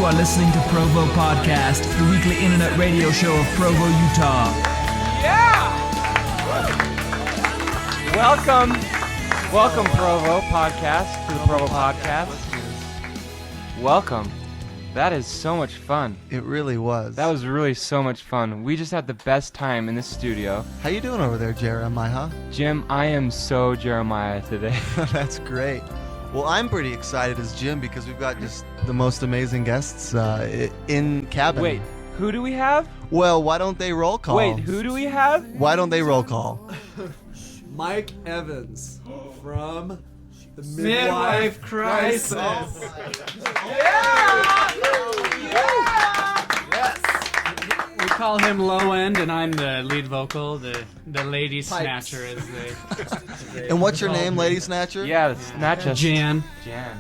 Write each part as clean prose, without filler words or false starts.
are listening to Provo Podcast, the weekly internet radio show of Provo, Utah. Yeah! Welcome Provo Podcast to the Provo Podcast. Welcome. That is so much fun. It really was. That was really so much fun. We just had the best time in the studio. How you doing over there, Jeremiah? Jim, I am so Jeremiah today. That's great. Well, I'm pretty excited as Jim because we've got just the most amazing guests in cabin. Wait, who do we have? Well, why don't they roll call? Wait, who do we have? Why don't they roll call? Mike Evans from the Midwife Crisis. We call him Low End, and I'm the lead vocal, the lady snatcher, as they And what's your name, Lady Snatcher? Yeah, it's not just Jan. Jan.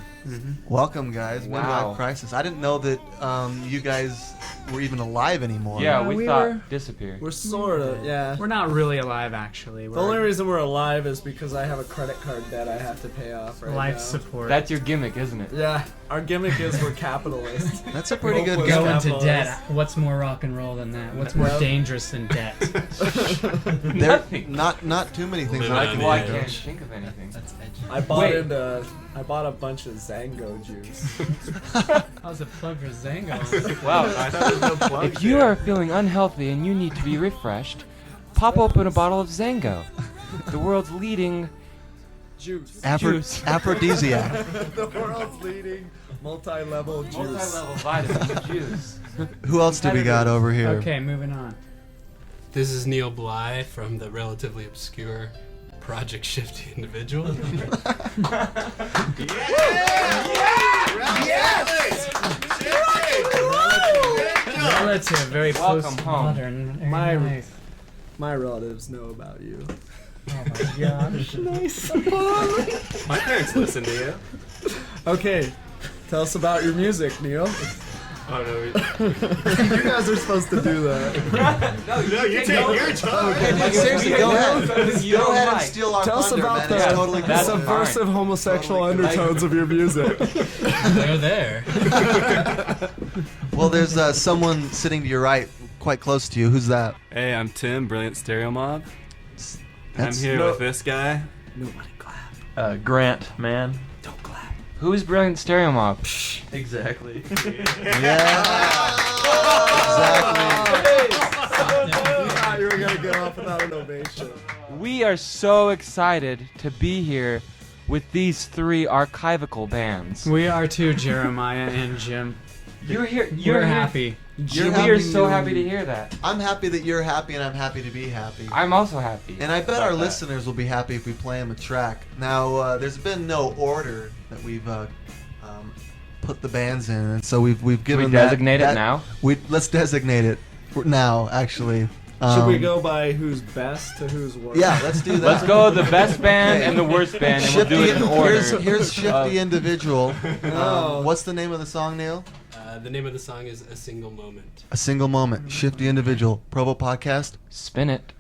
Welcome, guys. Wow. Midwife Crisis. I didn't know that you guys were even alive anymore. Yeah, we thought were- disappeared. We're sort of, yeah. We're not really alive, actually. The only reason we're alive is because I have a credit card debt I have to pay off right life now. support. That's your gimmick, isn't it? Yeah, our gimmick is we're capitalists. That's a pretty good Hopeless go. Go into capitalists. debt. What's more rock and roll than that? What's more Well- dangerous than debt? Nothing. Not too many things that I can Well, I think of. can't think of anything. I bought a bunch of Zango juice. How's a plug for Zango? Wow. If you are feeling unhealthy and you need to be refreshed, pop open a bottle of Zango, the world's leading Juice. juice. Aphrodisiac. The world's leading multi-level juice. Multi-level vitamin juice. Who else do we got over here? Okay, moving on. This is Neil Bly from the relatively obscure Project Shifty Individual. Relative, very Welcome home. postmodern. Very My- nice. My relatives know about you. Oh my gosh. My parents listen to you. Okay, tell us about your music, Neil. Oh no, You guys are supposed to do that. no, you take your time. Hey, seriously, go ahead. You Go don't ahead and like. steal our Tell us thunder, about man. the It's totally That's cool. subversive homosexual Totally undertones of your music. They're there. Well, there's someone sitting to your right, quite close to you. Who's that? Hey, I'm Tim, Brilliant Stereo Mob. I'm That's- here with this guy. Nobody clap. Grant, man. Don't clap. Who's Brilliant Stereo Mob? Exactly. Yeah. Exactly. I thought you were gonna get off without an ovation. We are so excited to be here with these three archivical bands. We are too, Jeremiah and Jim. You're here. We're You're happy. You're We happy are so to- happy to hear that. I'm happy that you're happy, and I'm happy to be happy. I'm also happy. And I bet about our that. listeners will be happy if we play them a track. Now, there's been no order that we've put the bands in, and so we've given we that- designate it that- now? Let's designate it now. Actually, Should we go by who's best to who's worst? Yeah, let's do that. Let's go the best band and the worst band, and we'll do it in order. Here's Shifty Individual. Oh. What's the name of the song, Neil? The name of the song is A Single Moment. A Single Moment. Shifty Individual. Provo Podcast. Spin it.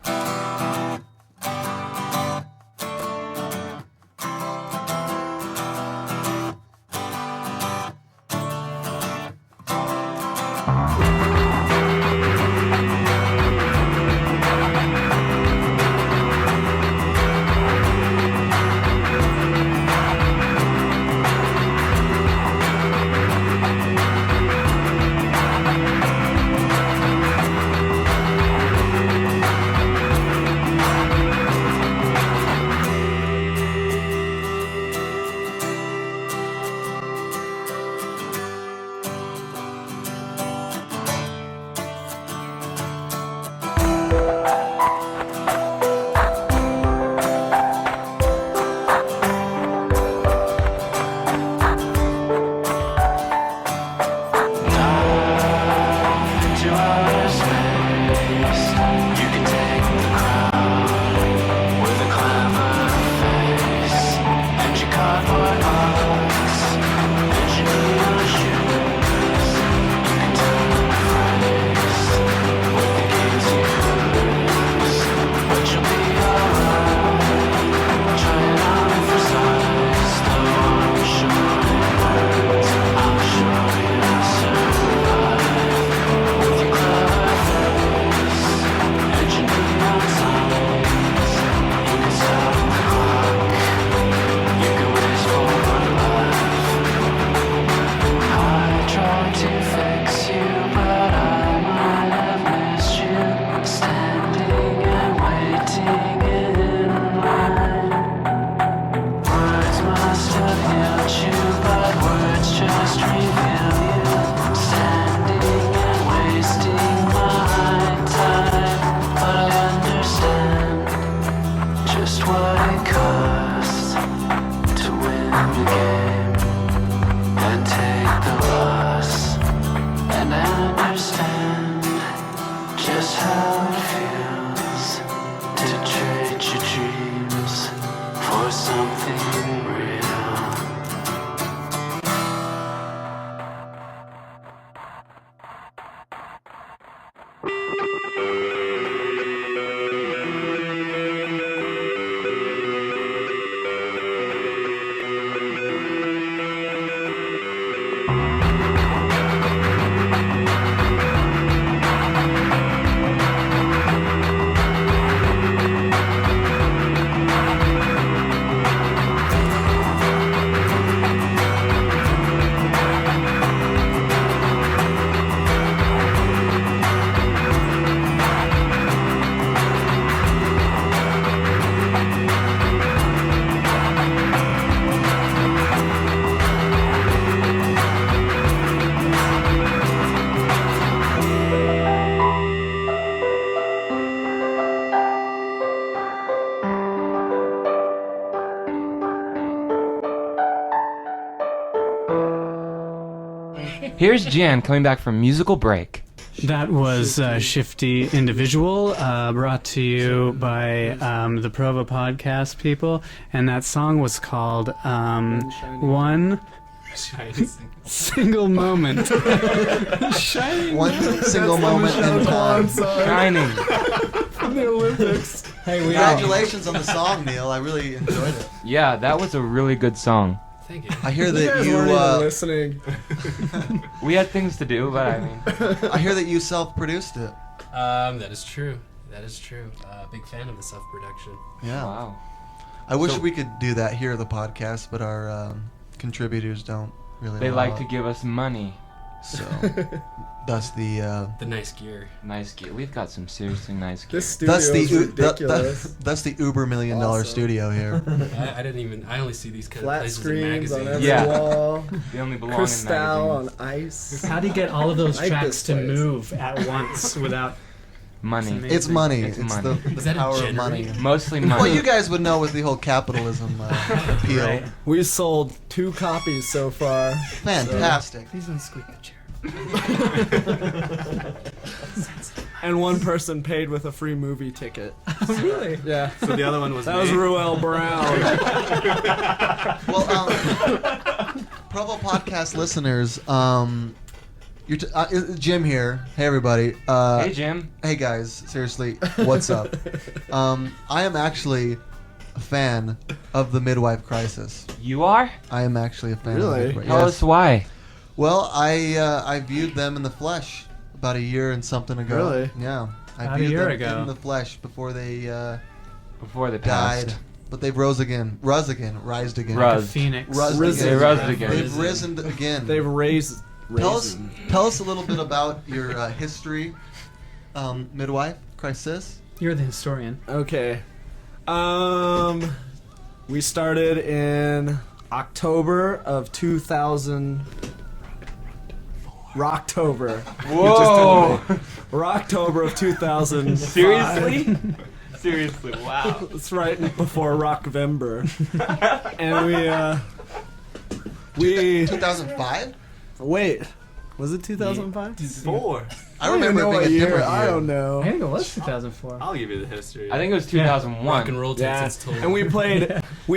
how it feels to trade your dreams for something real. Here's Jan coming back from musical break. That was Shifty Individual, brought to you by the Provo podcast people, and that song was called One Single Moment. One single moment in time. Shining. From the Olympics. Hey, Congratulations on the song, Neil. I really enjoyed it. Yeah, that was a really good song. Thank you. I hear that You guys you. weren't even listening. We had things to do, but I mean, I hear that you self-produced it. That is true. That is true. Big fan of the self-production. Yeah. wow. I wish So- we could do that here at the podcast, but our contributors don't really. They allow like it. to give us money. So that's the. The nice gear. Nice gear. We've got some seriously nice gear. This studio That's the is ridiculous. that's the uber $1 million Awesome. studio here. I didn't even. I only see these kind of Flat places in screens on magazines. every Yeah. wall. They only belong Crystal in on magazines. ice. How do you get all of those Like tracks this to place. move at once without... Money. Amazing. It's money. It's It's money. the Is that a power of money. generator? Mostly money. Well, you guys would know with the whole capitalism appeal. Right. We sold 2 copies so far. Fantastic. Please don't squeak the chair. And one person paid with a free movie ticket. Really? Yeah. So the other one was That was me. Ruel Brown. Well, Provo podcast listeners, Jim here. Hey everybody. Hey, Jim. Hey guys, seriously, what's up? I am actually a fan of the Midwife Crisis. You are? I am actually a fan of Really? the Midwife. Tell us why. Well, I viewed them in the flesh about a year and something ago. Really? Yeah. I About a viewed year them ago. in the flesh before they Before they passed. died. But they've rised again. Ruz. Phoenix. Ruz Risen. They again. rose again. They've risen again. They've raised. Tell us a little bit about your history, Midwife Crisis. You're the historian. Okay. We started in October of 2000. Rocktober. Whoa! Rocktober of 2000. Seriously? Seriously, wow. It's right before Rockvember. And we 2005? wait. Was it 2005? 4. I remember it being a different year. I don't know. I think it was 2004. I'll give you the history. I think it was Yeah. 2001. Rock and roll takes Yeah, its toll. and we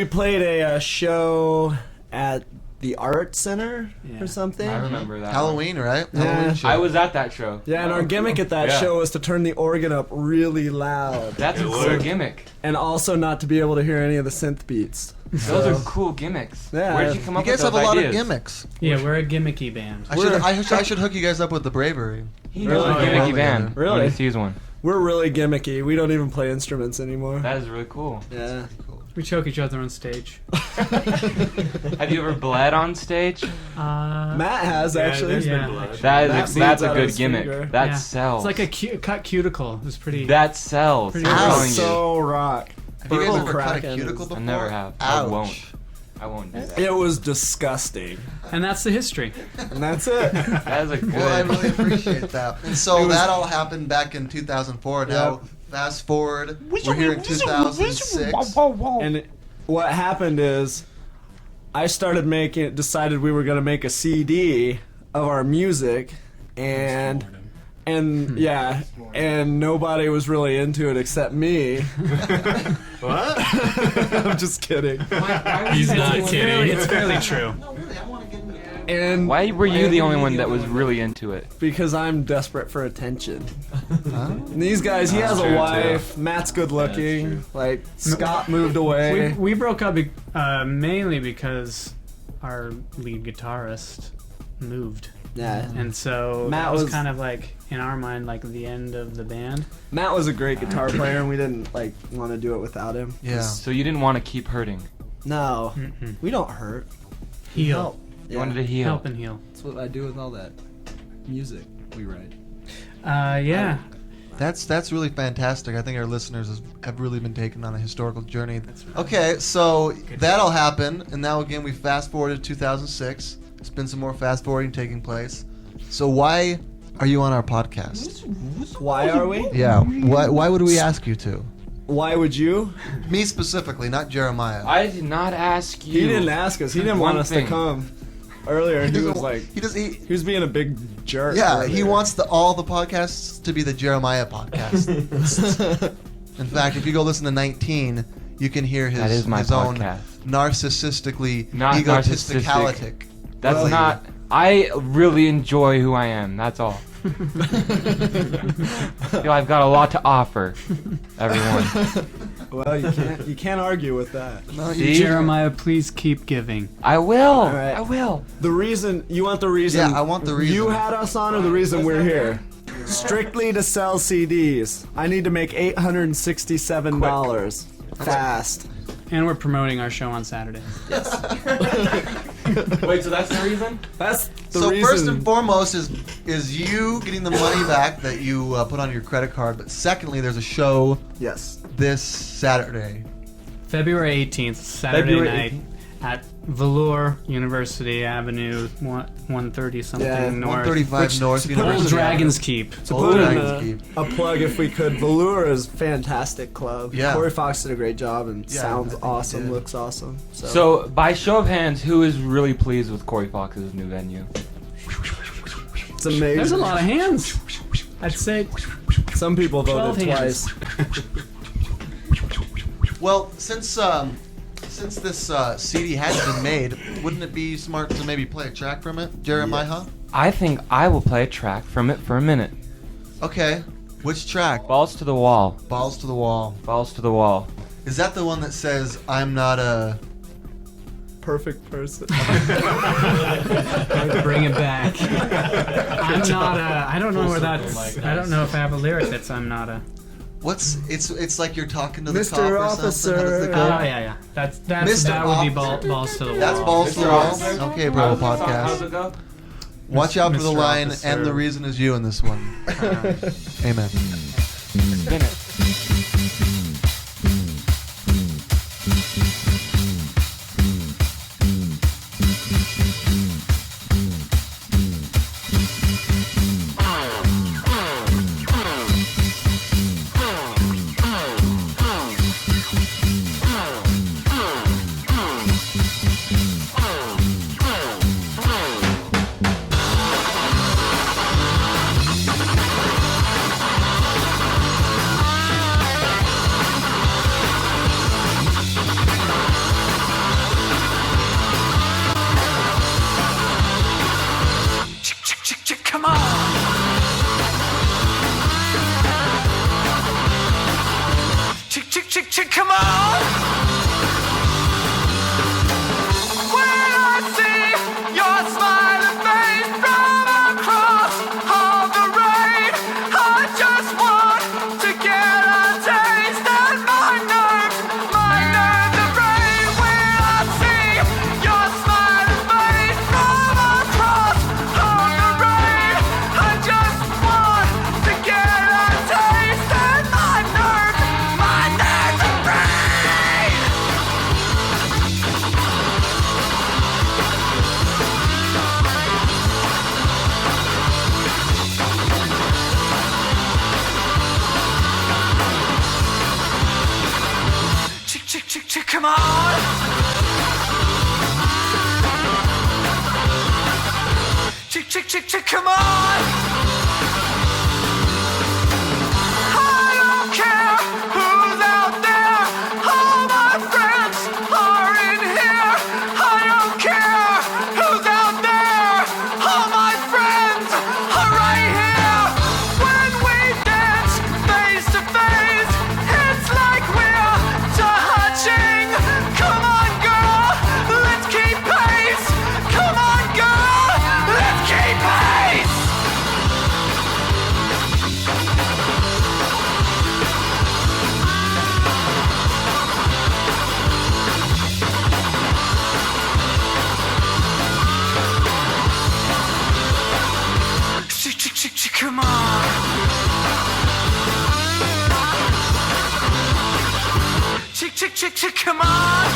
played a show at the Art Center Yeah. or something. I remember that. Halloween, right? Yeah. Halloween show. I was at that show. Yeah, and our gimmick at that Yeah. show was to turn the organ up really loud, That's a cool worked. gimmick. and also not to be able to hear any of the synth beats. Those are cool gimmicks. Yeah. Where did you come You up guys with have those a lot ideas? of gimmicks. Yeah, we're a gimmicky band. I should hook you guys up with the Bravery. He knows a Really? gimmicky band. Really? When he sees one. We're really gimmicky. We don't even play instruments anymore. That is really cool. Yeah. We choke each other on stage. Have you ever bled on stage? Matt has actually. There's Yeah. been blood. That That is bleeds that's a out of good his gimmick. finger. That Yeah. sells. It's like a cut cuticle. It was pretty. That sells. Pretty I'm Ouch. telling you. So rock. Have you guys Purple ever cut a Kraken cuticle is- before? I never have. Ouch. I won't do that. It was disgusting, And that's the history. and that's it. That is a good. Well, I really appreciate that. And so It was- that all happened back in 2004. Now, fast forward, we're here in 2006. And what happened is, I decided we were gonna make a CD of our music, and And yeah, and nobody was really into it except me. What? I'm just kidding. He's not kidding. It's fairly true. And Why were you the only one that was really into it? because I'm desperate for attention. And these guys, he has True, a too. wife. Matt's good looking. Like Scott moved away. We broke up mainly because our lead guitarist moved. Yeah. And so Matt that was was- kind of like, in our mind, like the end of the band. Matt was a great guitar player, and we didn't like want to do it without him. Yeah. So you didn't want to keep hurting. No, Mm-mm. we don't hurt. Heal. You wanted to heal. Help and heal. That's what I do with all that music we write. Yeah. That's really fantastic. I think our listeners have really been taken on a historical journey. Okay, so that'll happen, and now again we fast forwarded to 2006. There's been some more fast forwarding taking place. So why are you on our podcast? Why are we? Yeah. Why would we ask you to? Why would you? Me specifically, not Jeremiah. I did not ask you. He didn't ask us. He didn't One want us thing. to come earlier. He was doesn't- like, he he was being a big jerk. Yeah, he earlier. wants all the podcasts to be the Jeremiah podcast. In fact, if you go listen to 19, you can hear his, That is my his own podcast. narcissistically Not egotisticalitic. That's Well, not. I really enjoy who I am. That's all. I've got a lot to offer, everyone. Well, you can't argue with that. No, See? Jeremiah, please keep giving. I will. right. I will. The reason you want the reason? Yeah, I want the reason. You had us on, or the reason we're here? Strictly to sell CDs. I need to make $867 fast. And we're promoting our show on Saturday. Wait, so that's the reason? That's the So reason. first and foremost is you getting the money back that you put on your credit card. But secondly, there's a show Yes. this Saturday. February 18th, Saturday February night, at Velour University Avenue, 130 something Yeah, north. 135 North Old University. Dragon's Keep. To Old put in Dragons Keep. a plug, if we could, Velour is a fantastic club. Yeah. Corey Fox did a great job and Yeah, I sounds think he awesome, did. looks awesome. So, by show of hands, who is really pleased with Corey Fox's new venue? it's amazing. There's a lot of hands. I'd say Some people 12 voted hands. twice. Well, since this CD hasn't been made, wouldn't it be smart to maybe play a track from it, Jeremiah? I think I will play a track from it for a minute. Okay. Which track? Balls to the wall. Balls to the wall. Balls to the wall. Is that the one that says I'm not a? Perfect person. bring it back. I'm not a. I don't know where that's. I don't know if I have a lyric that's I'm not a. What's it's like you're talking to the Mr. cop or Officer. something. How does it Oh go? yeah. That Mr. would be Officer. balls to the wall. That's balls to the wall. Okay, Bravo How's Podcast. it go? Watch out for the Mr. line, Officer. and the reason is you in this one. Amen. Spin it. Come on! Come on! When I see your smiling face from across all the rain, I just want to get a taste of my nerves are rain. When I see your smiling face from across all the rain, I just want to get a taste of my nerves are rain. Come on! Come on! Come on.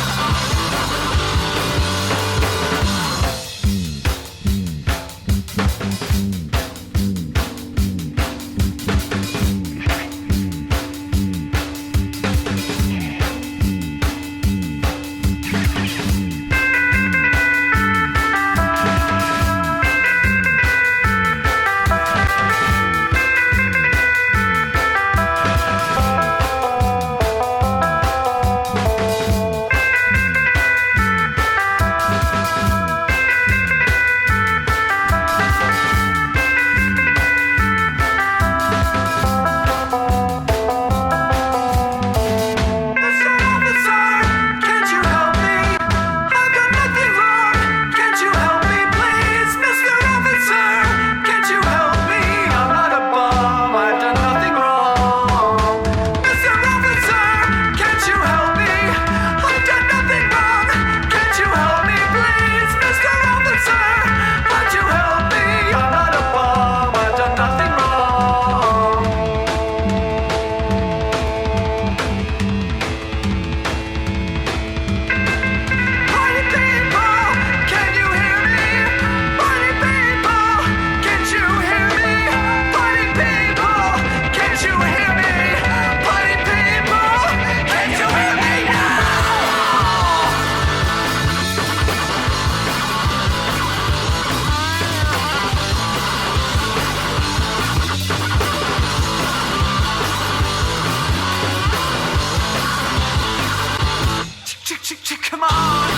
Come on.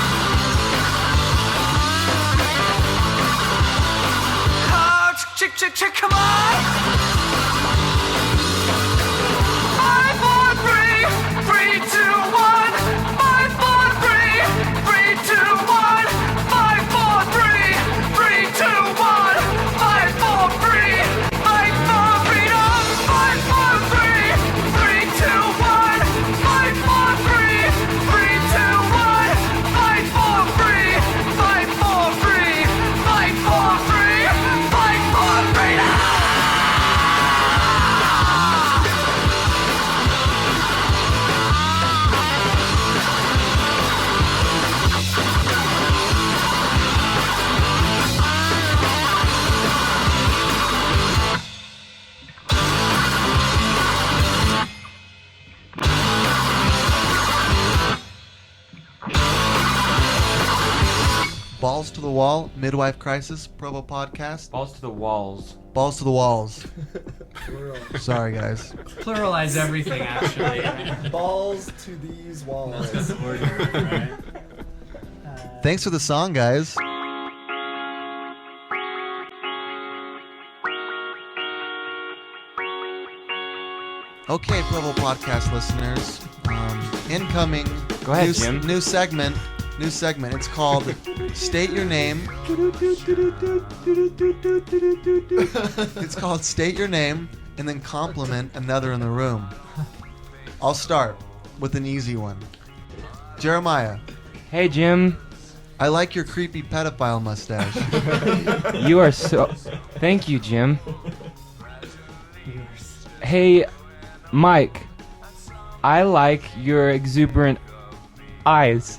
Oh, come on. 5, 4, 3, 3, 2, 1. 5, 4, 3, 3, 2, 1. 5, 4, 3, 3, 2, 1. 5, 4, 3, fight for freedom. 5, 4, 3, 3, 2, 1. 5, 4, 3, 3, 2, 1. Fight for free, fight for free, fight for free, fight for freedom! Balls to the Wall, Midwife Crisis, Provo Podcast. Balls to the walls. Balls to the walls. Sorry, guys. Pluralize everything, actually. Balls to these walls. That's the order, right? Thanks for the song, guys. Okay, Provo Podcast listeners. Incoming. Go ahead, new, Jim. New segment. It's called State Your Name. It's called State Your Name and then compliment another in the room. I'll start with an easy one. Jeremiah, Hey, Jim. I like your creepy pedophile mustache. You are so... Thank you, Jim. Hey, Mike. I like your exuberant eyes.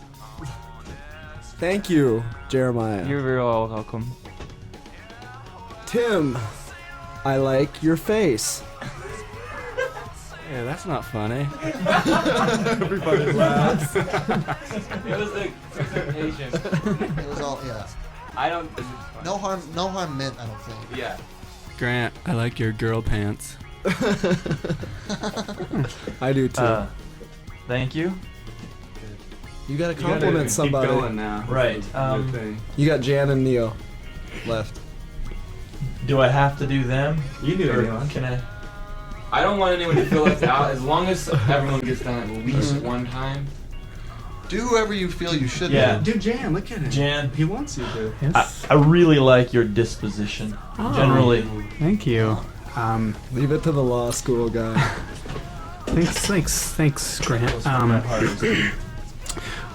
Thank you, Jeremiah. You're very welcome. Tim, I like your face. Yeah, that's not funny. Everybody laughs. It was a presentation. It was all, yeah. I don't... No harm meant, I don't think. Yeah. Grant, I like your girl pants. I do too. Thank you. You gotta compliment somebody. Keep going now. Right. You got Jan and Neo left. Do I have to do them? You do Or it. can I? I don't want anyone to feel left out. As long as everyone gets done at least one time. Do whoever you feel you should Yeah. do. Dude, Jan, look at him. Jan, He wants you to. I really like your disposition. Oh. Generally. Thank you. Leave it to the law school guy. Thanks, Grant.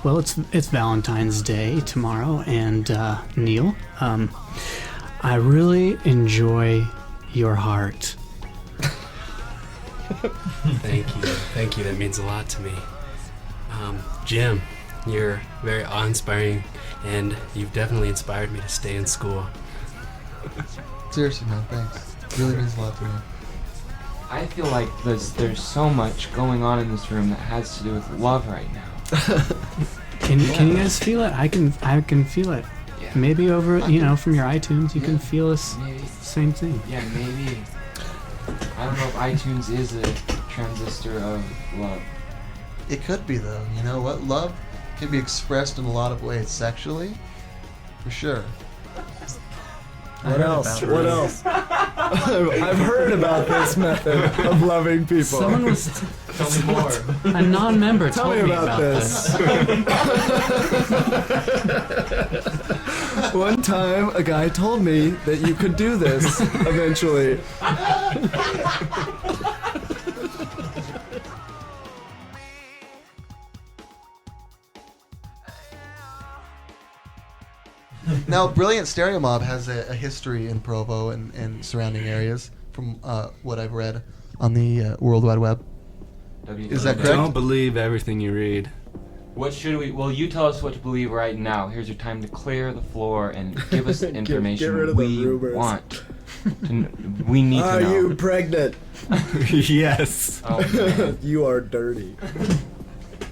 Well, it's Valentine's Day tomorrow, and Neil, I really enjoy your heart. Thank you. That means a lot to me. Jim, you're very awe-inspiring, and you've definitely inspired me to stay in school. Seriously, man, thanks. It really means a lot to me. I feel like there's so much going on in this room that has to do with love right now. Can you guys feel it? I can feel it. Yeah. Maybe over from your iTunes you can feel this same thing. Yeah, maybe. I don't know if iTunes is a transistor of love. It could be, though. You know what? Love can be expressed in a lot of ways. Sexually, for sure. What else? What else? I've heard about this method of loving people. Someone was Tell me more. a non-member Tell told me me about this. One time, a guy told me that you could do this eventually. Now, Brilliant Stereo Mob has a history in Provo and surrounding areas, from what I've read on the World Wide Web. Is that correct? Don't believe everything you read. What should we? Well, you tell us what to believe right now. Here's your time to clear the floor and give us the information get rid of the we rumors. want. We need to Are know. you pregnant? Yes. Oh, man. You are dirty.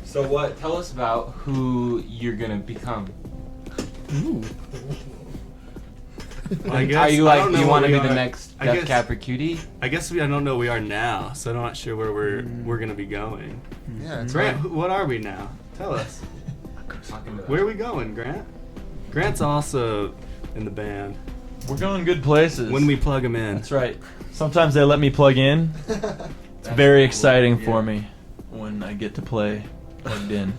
So what? Tell us about who you're gonna become. Ooh. I guess, Are you I like? don't Do know you want to what be we the are. next I Death guess- Cab for Cutie? I guess I don't know we are now, so I'm not sure where we're gonna be going. Yeah, it's Grant, what are we now? Tell us. Where are we going, Grant? Grant's also in the band. We're going good places. When we plug him in. That's right. Sometimes they let me plug in. It's very exciting for me when I get to play plugged in.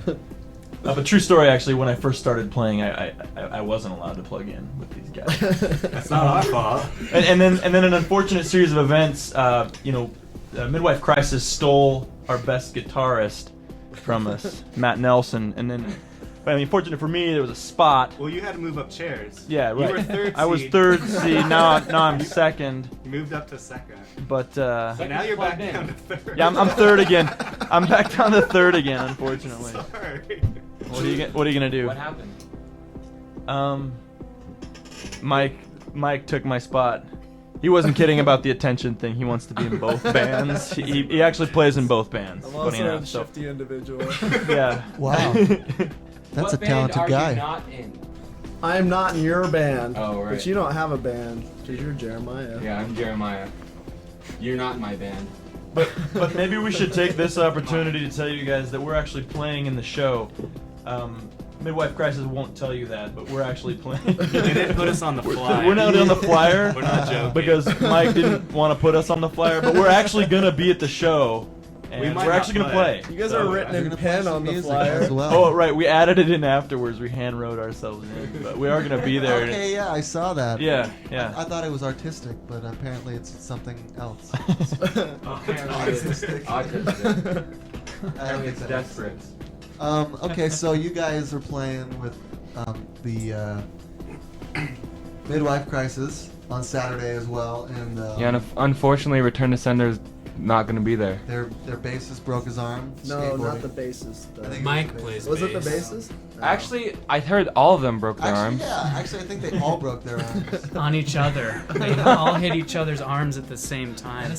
But true story, actually, when I first started playing, I wasn't allowed to plug in with these guys. That's not our fault. And then an unfortunate series of events. Midwife Crisis stole our best guitarist from us, Matt Nelson, and then. But I mean, fortunate for me, there was a spot. Well, you had to move up chairs. Yeah, right. You were third I was seed. third seed. Now I'm second. You moved up to second. But So now you're back down to third. yeah, I'm third again. I'm back down to third again, unfortunately. Sorry. What are you gonna do? What happened? Mike took my spot. He wasn't kidding about the attention thing. He wants to be in both bands. He actually plays in both bands. I'm funny also enough, a so Shifty Individual. yeah. Wow. That's What a talented band guy. Are you not in? I am not in your band. Oh, right. But you don't have a band, because you're Jeremiah. Yeah, I'm Jeremiah. You're not in my band. But maybe we should take this opportunity to tell you guys that we're actually playing in the show. Midwife Crisis won't tell you that, but we're actually playing. They didn't put us on the flyer. We're not on the flyer. We're not joking. Because Mike didn't want to put us on the flyer, but we're actually gonna be at the show. And We might we're not actually gonna play. You guys So, are written You're in gonna play pen some on the music flyer. as well. Oh, right. We added it in afterwards. We hand wrote ourselves in, but we are gonna be there. Okay, yeah, I saw that. Yeah, yeah. I thought it was artistic, but apparently it's something else. Autistic. I don't Apparently think it's that desperate. Okay, so you guys are playing with the Midwife Crisis on Saturday as well, and Yeah, and unfortunately, Return to Sender's not gonna be there. their bassist broke his arm. No, not skateboarding. the bassist. I think Mike plays Was it the bass. bassist? No. Actually, I heard all of them broke their Actually, arms. yeah. Actually, I think they all broke their arms. on each other. They all hit each other's arms at the same time.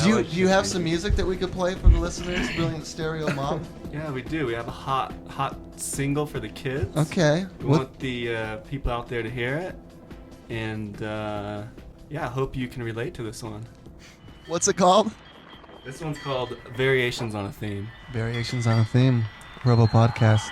Do you have some music that we could play for the listeners? Brilliant Stereo Mob. Yeah, we do. We have a hot single for the kids. Okay. We What- want the people out there to hear it, and yeah, I hope you can relate to this one. What's it called? This one's called Variations on a Theme. Variations on a Theme. Provo Podcast.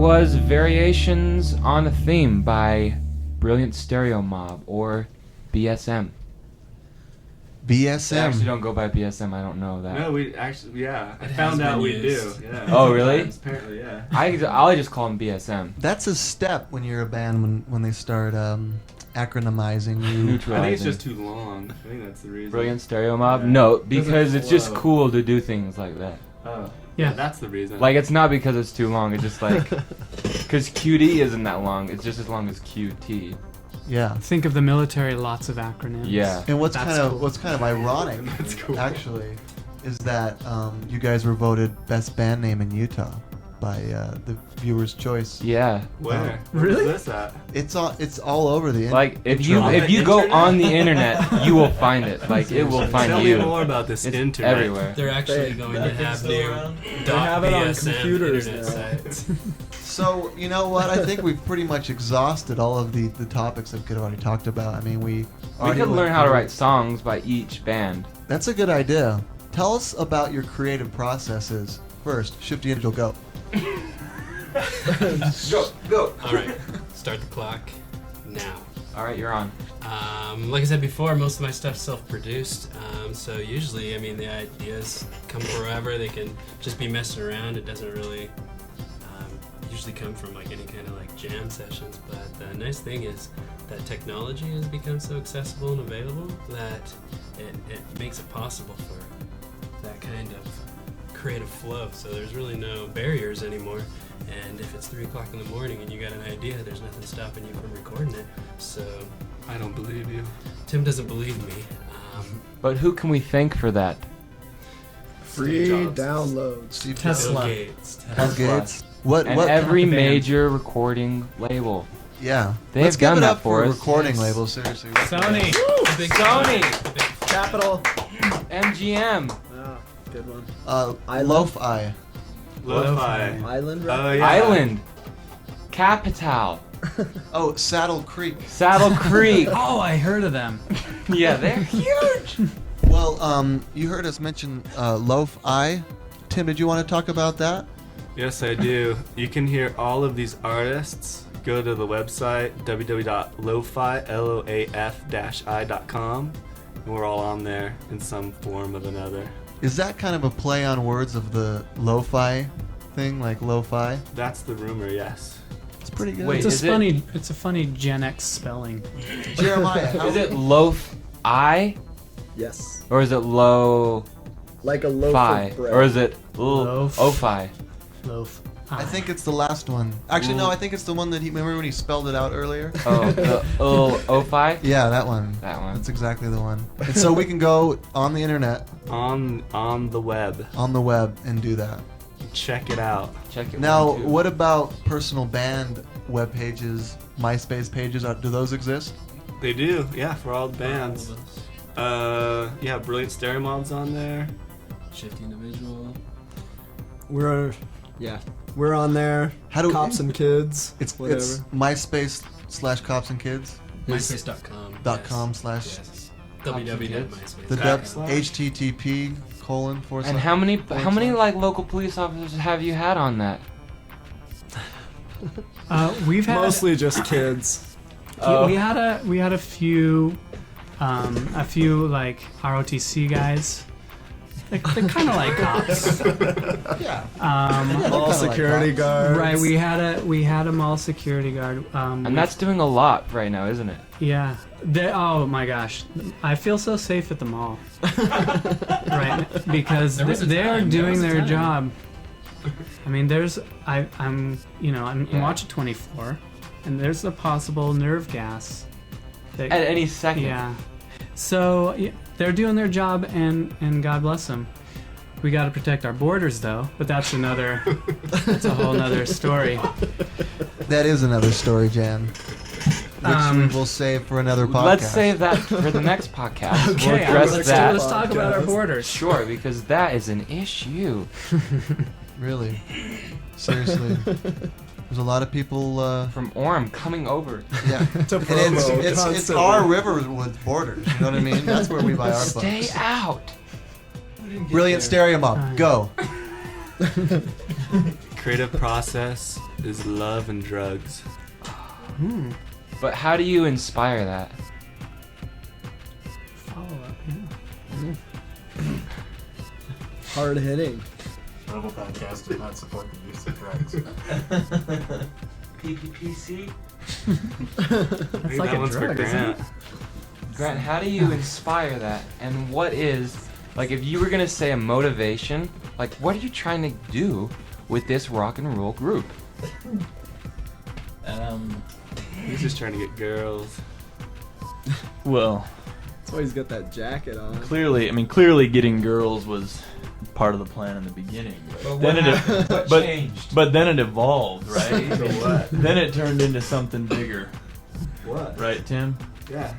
was Variations on a Theme by Brilliant Stereo Mob, or BSM. BSM. They actually don't go by BSM, I don't know that. No, we actually, yeah. I It found has out been we do. used. Yeah. Oh, really? Sometimes, apparently, yeah. I just call them BSM. That's a step when you're a band when they start acronymizing you. I think it's just too long. I think that's the reason. Brilliant Stereo Mob? Yeah. No, because it's just flow. cool to do things like that. Oh. Yeah. That's the reason. Like, it's not because it's too long, it's just like... Because QD isn't that long, it's just as long as QT. Yeah. Think of the military, lots of acronyms. Yeah. And what's That's kind of cool. ironic, That's cool. actually, is that you guys were voted best band name in Utah by the Viewer's Choice. Yeah. Where? Really? Where's this at? It's all over the Like, if you On the go internet? on the internet, you will find it. Like, it will find Tell you. me more about this It's internet. everywhere. They're actually going to have new have it on .bsm computers internet now. sites. So, you know what? I think we've pretty much exhausted all of the topics that we could have already talked about. I mean, we already could went learn how to through- write songs by each band. That's a good idea. Tell us about your creative processes. First, Shifty Individual, go. Go. All right, start the clock now. All right, you're on. Like I said before, most of my stuff's self-produced. So usually, I mean, the ideas come wherever. They can just be messing around. It doesn't really usually come from like any kind of like jam sessions. But the nice thing is that technology has become so accessible and available that it makes it possible for that kind of creative flow. So there's really no barriers anymore. And if it's 3 o'clock in the morning and you got an idea, there's nothing stopping you from recording it. So I don't believe you. Tim doesn't believe me. But who can we thank for that? Free Jobs. downloads. Steve Tesla. Bill Gates. Bill Gates. What? And What? every band? major recording label. Yeah. They Let's have give done it that up for for us. recording Yes. labels. Seriously. Sony. Big Sony. Big Capital. MGM. Ah, good one. Island. Lo-fi. Lo-fi. Island. Oh, yeah. Island. Capital. Oh, Saddle Creek. Saddle Creek. Oh, I heard of them. Yeah, they're huge. Well, you heard us mention Lo-fi. Tim, did you want to talk about that? Yes, I do. You can hear all of these artists. Go to the website www.loaf-i.com. And we're all on there in some form of another. Is that kind of a play on words of the lo-fi thing, like lo-fi? That's the rumor, yes. It's pretty good. Wait, It's is a it- funny. It's a funny Gen X spelling. Jeremiah, how- Is it loaf I Yes. or is it low Like a loaf fi of bread. or is it Loaf. o-fi? Loaf. I think it's the last one. Actually, no, I think it's the one that he. Remember when he spelled it out earlier? Oh, the o-fi? Yeah, that one. That one. That's exactly the one. And so we can go on the internet, On the web. on the web, and do that. Check it out. Check it. Now, 1, 2. what about personal band web pages, MySpace pages? Do those exist? They do, yeah, for all the bands. Yeah, Brilliant Stereo Mob's on there. Shifty Individual. We're on there. How do Cops and kids. It's whatever. it's MySpace/Cops and Kids MySpace.com. .com slash Yes. www.myspace. the Back depth slash. http:// And how many like local police officers have you had on that? We've had Mostly just kids. we had a few like ROTC guys. They're kind of like cops. Yeah. All like security cops. guards. Right, we had a mall security guard. And that's doing a lot right now, isn't it? yeah. Oh my gosh, I feel so safe at the mall. Right, because There was a they're time, there doing was a their time. job. I mean, I'm Yeah. watching 24, and there's a possible nerve gas. That, At any second. yeah. So they're doing their job, and God bless them. We got to protect our borders, though. But that's a whole nother story. That is another story, Jan. Which we will save for another podcast. Let's save that for the next podcast. Okay, we'll address let's that. talk about our borders. Sure, because that is an issue. Really. Seriously. There's a lot of people. From Orem coming over. Yeah. To And Provo it's constantly. our river with borders. You know what I mean? That's where we buy our Stay books. out. Brilliant Stereo Mob. Go. creative process is love and drugs. But how do you inspire that? Follow up, yeah. Hard hitting. Provo podcast does not support the use of drugs. PPPC? Maybe like that a one's for drug, isn't Grant. Grant, how do you inspire that? And what is, like, if you were gonna say a motivation, like, what are you trying to do with this rock and roll group? He's just trying to get girls. Well, That's why he's got that jacket on. clearly getting girls was part of the plan in the beginning. But Then what it, happened? What but, changed? but then it evolved, right? So what? Then it turned into something bigger, What? right, Tim? Yeah.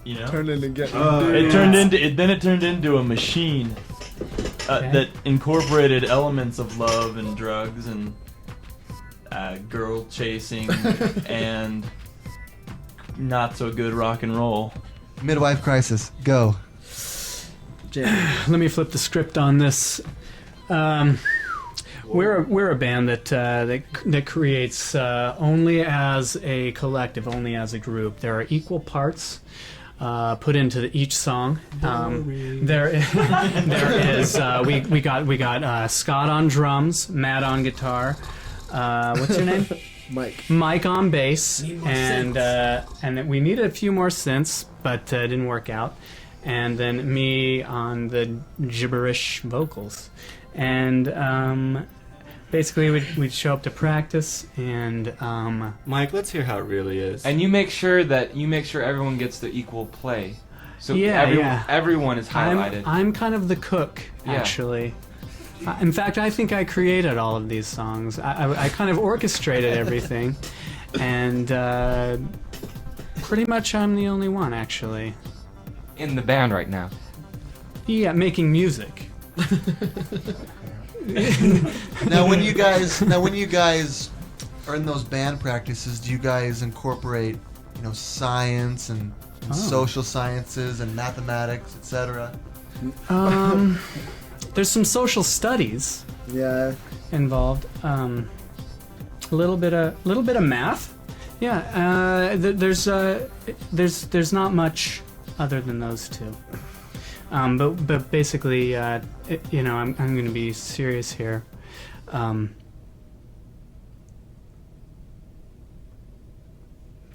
You know, Turned into getting it turned into a machine that incorporated elements of love and drugs and girl chasing and not so good rock and roll. Midwife Crisis, go. Jamie. Let me flip the script on this. We're a band that creates only as a collective, only as a group. There are equal parts put into each song. There is we got Scott on drums, Matt on guitar. What's your name? Mike on bass, and then we needed a few more synths, but it didn't work out. And then me on the gibberish vocals, and basically we'd show up to practice, and Mike, let's hear how it really is. And you make sure everyone gets the equal play. So Yeah, everyone is highlighted. I'm kind of the cook, Yeah. actually. In fact, I think I created all of these songs. I kind of orchestrated everything, and pretty much I'm the only one, actually. In the band right now. Yeah, making music. Now, when you guys are in those band practices, do you guys incorporate, science and social sciences and mathematics, etc.? There's some social studies involved. A little bit of math. Yeah. There's not much other than those two. But basically, I'm going to be serious here.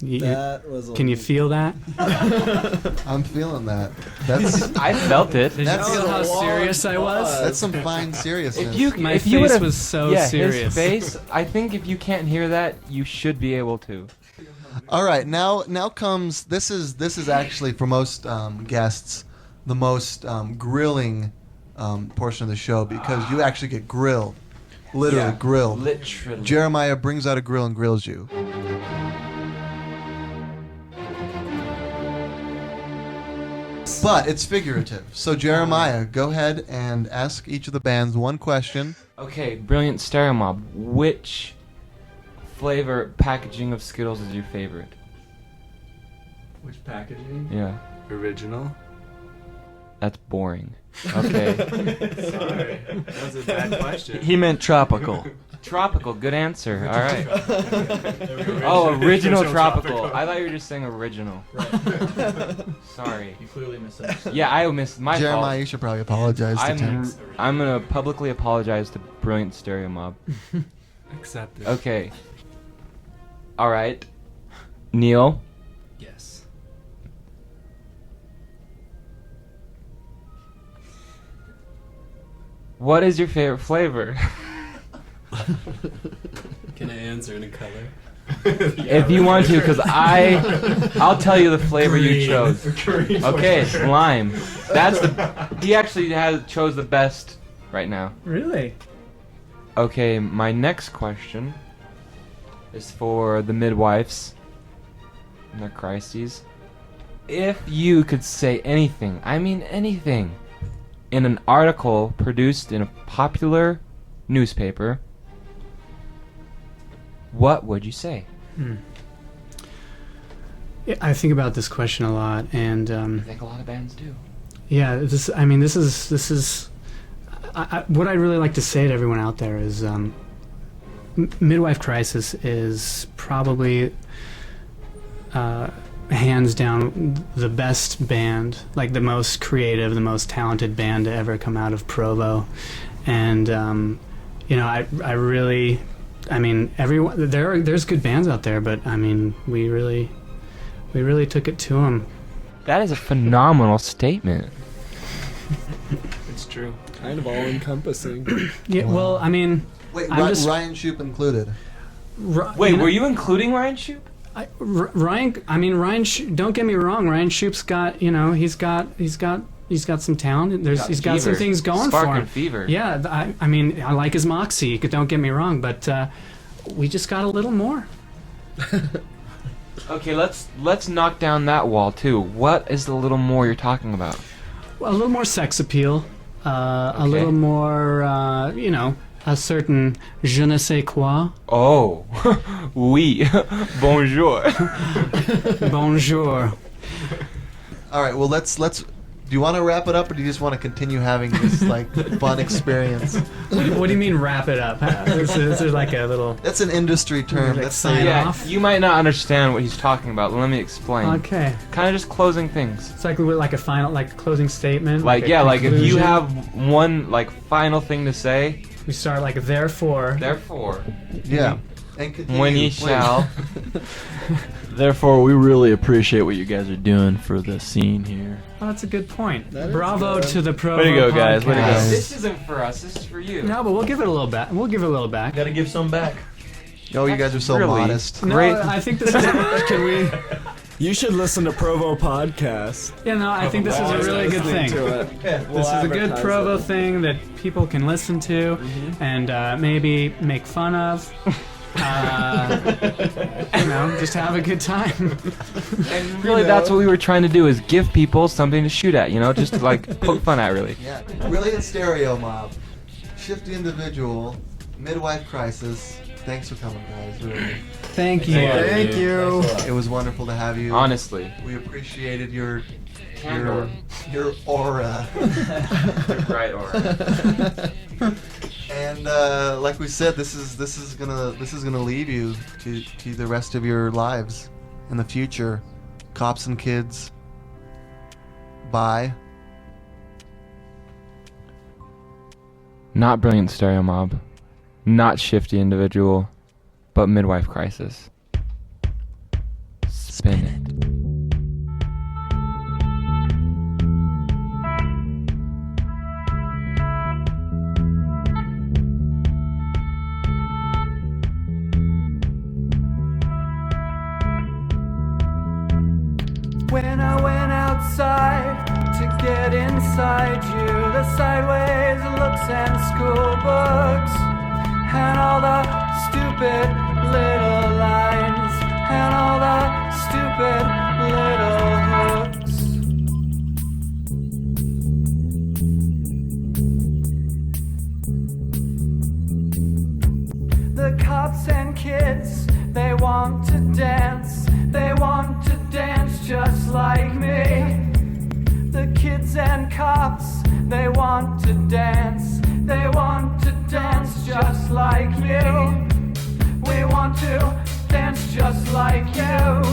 Can you feel that? I'm feeling that. I felt it. Did you feel how serious I was? That's some fine seriousness. My face was so serious. His face. I think if you can't hear that, you should be able to. All right, now comes this is actually for most guests the most grilling portion of the show because you actually get grilled, literally grilled. Literally. Jeremiah brings out a grill and grills you. But it's figurative. So Jeremiah, go ahead and ask each of the bands one question. Okay, Brilliant Stereo Mob. Which flavor packaging of Skittles is your favorite? Which packaging? Yeah. Original. That's boring. Okay. Sorry. That was a bad question. He meant tropical. Tropical, good answer. All right. Oh, original tropical. I thought you were just saying original. Sorry. You clearly misunderstood. Yeah, I missed my Jeremiah, fault. you should probably apologize to Tim. I'm gonna publicly apologize to Brilliant Stereo Mob. Accept it. Okay. All right. Neil. Yes. What is your favorite flavor? Can I answer in a color? If you want to, because I'll tell you the flavor you chose. Okay, it's lime. He actually chose the best right now. Really? Okay, my next question is for the midwives and their crises. If you could say anything, I mean anything, in an article produced in a popular newspaper, what would you say? Yeah, I think about this question a lot, and I think a lot of bands do. yeah, this is what I'd really like to say to everyone out there is Midwife Crisis is probably hands down the best band, like the most creative, the most talented band to ever come out of Provo. And I really, everyone there's good bands out there, but I mean we really took it to them. That is a phenomenal statement. It's true. Kind of all encompassing. Yeah, well, I mean, Wait, Ryan Shoup included. Wait, were you including Ryan Shoup? Ryan. Don't get me wrong. Ryan Shoup's got, he's got some talent. He's got some things going Spark for him. and fever. Yeah, I like his moxie. Don't get me wrong, but we just got a little more. Okay, let's knock down that wall too. What is the little more you're talking about? Well, a little more sex appeal. A little more, a certain je ne sais quoi. Oh, oui, bonjour. Bonjour. All right, well, let's. Do you want to wrap it up, or do you just want to continue having this fun experience? What do you mean wrap it up? Is there like a little? That's an industry term. Like That's sign off? You might not understand what he's talking about. Let me explain. Okay. Kind of just closing things. It's like a final, closing statement. Like if conclusion. you have one final thing to say. We start therefore. Therefore. Yeah. And continue, when ye please. shall. Therefore, we really appreciate what you guys are doing for the scene here. Oh, that's a good point. That is Bravo good. to the Provo Way to go, guys. Way to go. podcast. This isn't for us. This is for you. No, but we'll give it a little back. We'll give it a little back. Gotta give some back. Oh, you guys are so Really? modest. No, Great. I think this is. Can we? You should listen to Provo podcast. Yeah, no, I think this is a really good thing. This is a good Provo thing that people can listen to and maybe make fun of. Just have a good time. And really, that's what we were trying to do, is give people something to shoot at, just to poke fun at, really. Yeah. Brilliant Stereo Mob. Shifty Individual. Midwife Crisis. Thanks for coming, guys. Really. Thank you. Thank you. It was wonderful to have you. Honestly. We appreciated your Candor. your aura. Your bright aura. And like we said, this is gonna lead you to the rest of your lives in the future. Cops and Kids. Bye. Not Brilliant Stereo Mob. Not Shifty Individual. But Midwife Crisis. Spin it. When I went outside to get inside you, the sideways looks and school books, and all the stupid little lines, and all the stupid little hooks. The cops and kids, they want to dance. They want to dance just like me. The kids and cops, they want to dance. They want to dance just like you. We want to dance just like you.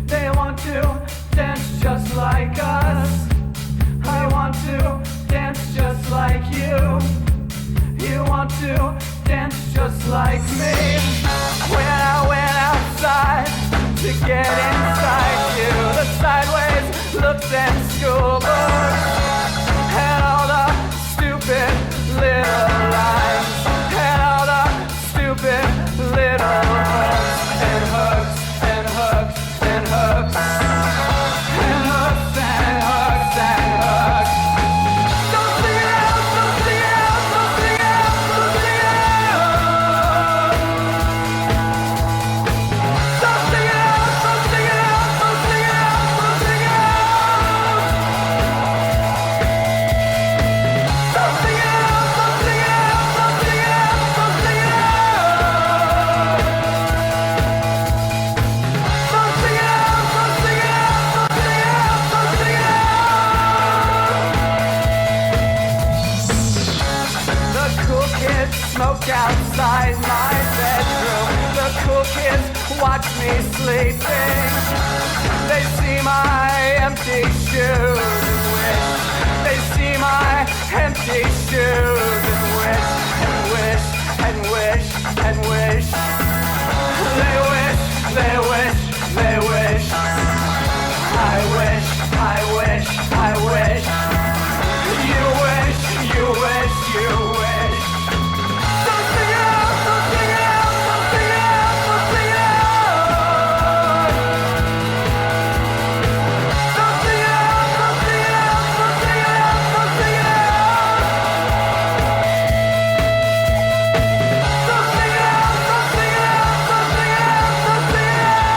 They want to dance just like us. I want to dance just like you. You want to dance just like me. When I went outside to get inside you, the sideways looks and school books, and all the stupid little lines, and all the stupid little hooks, and hooks, and hooks, and hooks, and hooks, and hooks, and hooks. Don't sing it out, don't sing it out, don't sing it out, don't sing it out. Don't sing it out, don't sing it out. walk outside my bedroom. The cool kids watch me sleeping. They see my empty shoes and wish. They see my empty shoes and wish, and wish, and wish, and wish. They wish, they wish, they wish. I wish, I wish, I wish. You wish, you wish, you wish. So sing it out, so sing it out, so sing it out, so sing it out. So sing it out, so sing it out, so sing it out, so sing it out. So sing it out, so sing it out, so sing it out, so sing it out.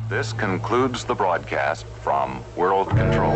This concludes the broadcast from World Control.